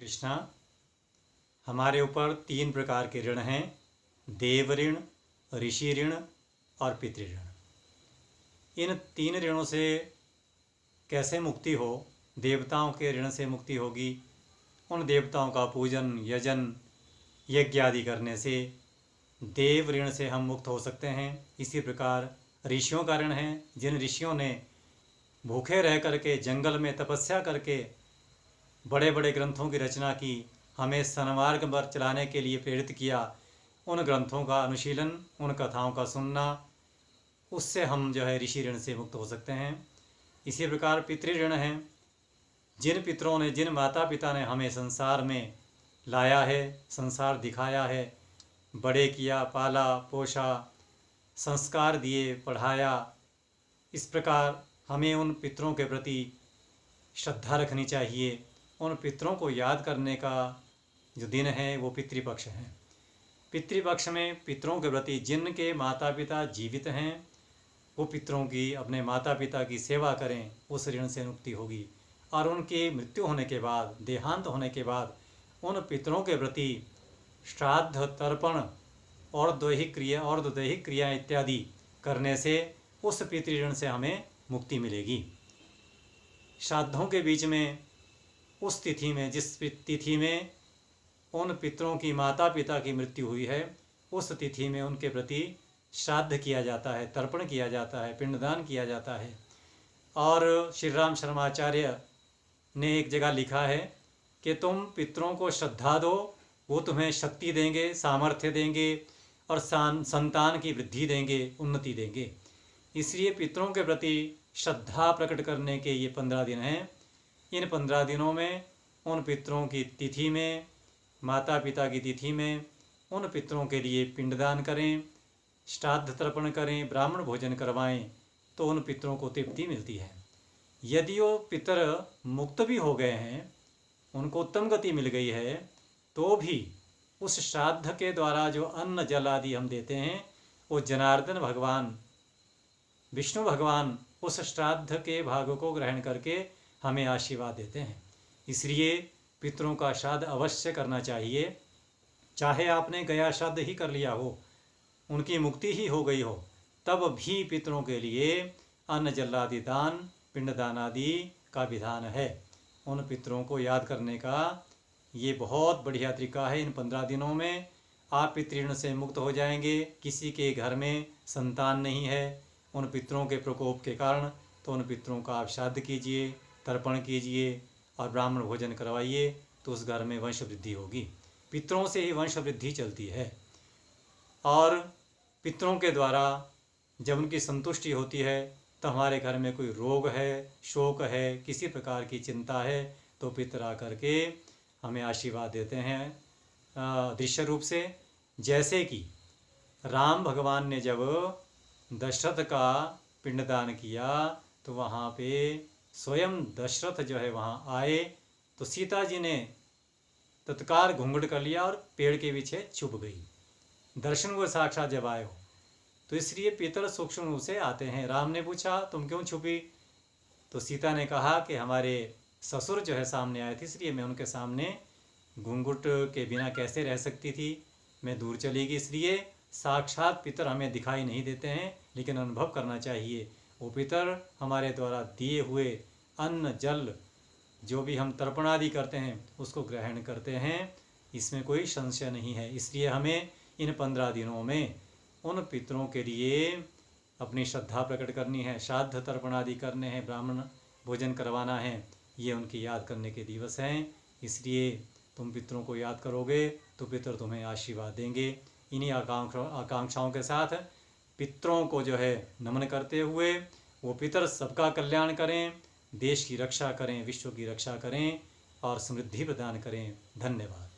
कृष्णा, हमारे ऊपर 3 प्रकार के ऋण हैं। देव ऋण, ऋषि ऋण और पितृ ऋण। इन 3 ऋणों से कैसे मुक्ति हो? देवताओं के ऋण से मुक्ति होगी। उन देवताओं का पूजन, यजन, यज्ञ आदि करने से देव ऋण से हम मुक्त हो सकते हैं। इसी प्रकार ऋषियों का ऋण है। जिन ऋषियों ने भूखे रह करके जंगल में तपस्या करके बड़े बड़े ग्रंथों की रचना की, हमें सन्मार्ग पर चलाने के लिए प्रेरित किया, उन ग्रंथों का अनुशीलन, उन कथाओं का सुनना, उससे हम ऋषि ऋण से मुक्त हो सकते हैं। इसी प्रकार पितृ ऋण है। जिन पितरों ने, जिन माता पिता ने हमें संसार में लाया है, संसार दिखाया है, बड़े किया, पाला पोषा, संस्कार दिए, पढ़ाया, इस प्रकार हमें उन पितरों के प्रति श्रद्धा रखनी चाहिए। उन पितरों को याद करने का जो दिन है वो पितृपक्ष है। पितृपक्ष में पितरों के प्रति जिनके माता पिता जीवित हैं वो पितरों की, अपने माता पिता की सेवा करें, उस ऋण से मुक्ति होगी। और उनकी मृत्यु होने के बाद, देहांत होने के बाद उन पितरों के प्रति श्राद्ध, तर्पण और दैहिक क्रिया इत्यादि करने से उस पितृ ऋण से हमें मुक्ति मिलेगी। श्राद्धों के बीच में, उस तिथि में, जिस तिथि में उन पितरों की, माता पिता की मृत्यु हुई है, उस तिथि में उनके प्रति श्राद्ध किया जाता है, तर्पण किया जाता है, पिंडदान किया जाता है। और श्री राम शर्माचार्य ने एक जगह लिखा है कि तुम पितरों को श्रद्धा दो, वो तुम्हें शक्ति देंगे, सामर्थ्य देंगे और संतान की वृद्धि देंगे, उन्नति देंगे। इसलिए पितरों के प्रति श्रद्धा प्रकट करने के ये 15 दिन हैं। इन 15 दिनों में उन पितरों की तिथि में, माता पिता की तिथि में उन पितरों के लिए पिंडदान करें, श्राद्ध तर्पण करें, ब्राह्मण भोजन करवाएं, तो उन पितरों को तृप्ति मिलती है। यदि वो पितर मुक्त भी हो गए हैं, उनको उत्तम गति मिल गई है, तो भी उस श्राद्ध के द्वारा जो अन्न जल आदि हम देते हैं, वो जनार्दन भगवान, विष्णु भगवान उस श्राद्ध के भाग को ग्रहण करके हमें आशीर्वाद देते हैं। इसलिए पितरों का श्राद्ध अवश्य करना चाहिए। चाहे आपने गया श्राद्ध ही कर लिया हो, उनकी मुक्ति ही हो गई हो, तब भी पितरों के लिए अन्न जल आदि दान, पिंडदान आदि का विधान है। उन पितरों को याद करने का ये बहुत बढ़िया तरीका है। इन 15 दिनों में आप पितृ ऋण से मुक्त हो जाएंगे। किसी के घर में संतान नहीं है उन पितरों के प्रकोप के कारण, तो उन पितरों का आप श्राद्ध कीजिए, तर्पण कीजिए और ब्राह्मण भोजन करवाइए, तो उस घर में वंश वृद्धि होगी। पितरों से ही वंश वृद्धि चलती है। और पितरों के द्वारा जब उनकी संतुष्टि होती है, तो हमारे घर में कोई रोग है, शोक है, किसी प्रकार की चिंता है, तो पितर आकर के हमें आशीर्वाद देते हैं दृश्य रूप से। जैसे कि राम भगवान ने जब दशरथ का पिंडदान किया, तो वहाँ पे स्वयं दशरथ वहाँ आए, तो सीता जी ने तत्काल घूंघट कर लिया और पेड़ के पीछे छुप गई। दर्शन हुए साक्षात जब आए हो, तो इसलिए पितर सूक्ष्म रूप से आते हैं। राम ने पूछा तुम क्यों छुपी? तो सीता ने कहा कि हमारे ससुर सामने आए थे, इसलिए मैं उनके सामने घूंघट के बिना कैसे रह सकती थी, मैं दूर चली गई। इसलिए साक्षात पितर हमें दिखाई नहीं देते हैं, लेकिन अनुभव करना चाहिए। वो पितर हमारे द्वारा दिए हुए अन्न जल, जो भी हम तर्पण आदि करते हैं, उसको ग्रहण करते हैं, इसमें कोई संशय नहीं है। इसलिए हमें इन 15 दिनों में उन पितरों के लिए अपनी श्रद्धा प्रकट करनी है, श्राद्ध तर्पण आदि करने हैं, ब्राह्मण भोजन करवाना है। ये उनकी याद करने के दिवस हैं। इसलिए तुम पितरों को याद करोगे तो पितर तुम्हें आशीर्वाद देंगे। इन्हीं आकांक्षाओं के साथ पितरों को नमन करते हुए, वो पितर सबका कल्याण करें, देश की रक्षा करें, विश्व की रक्षा करें और समृद्धि प्रदान करें। धन्यवाद।